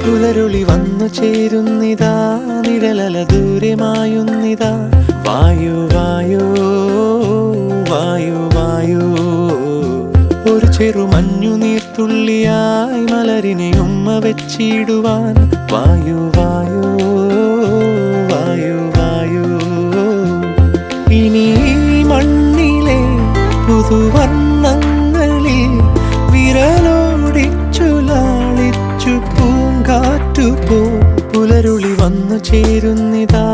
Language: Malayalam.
പുലരുളി വന്നു ചേരുന്നിതാ, നിഴലല ദൂരെ മായുന്നിതാ. വായു വായു വായു വായു, ഒരു ചെറു മഞ്ഞു നീർത്തുള്ളിയായി മലരിനെ ഉമ്മ വെച്ചിടുവാൻ. വായു വായു വായു വായു, ഇനി മണ്ണിലെ പുതുവർണ്ണങ്ങളിൽ വിരലോടിച്ചു ലാളിച്ചു പൂങ്കാറ്റു പോ. പുലരുളി വന്നു ചേരുന്നിതാ,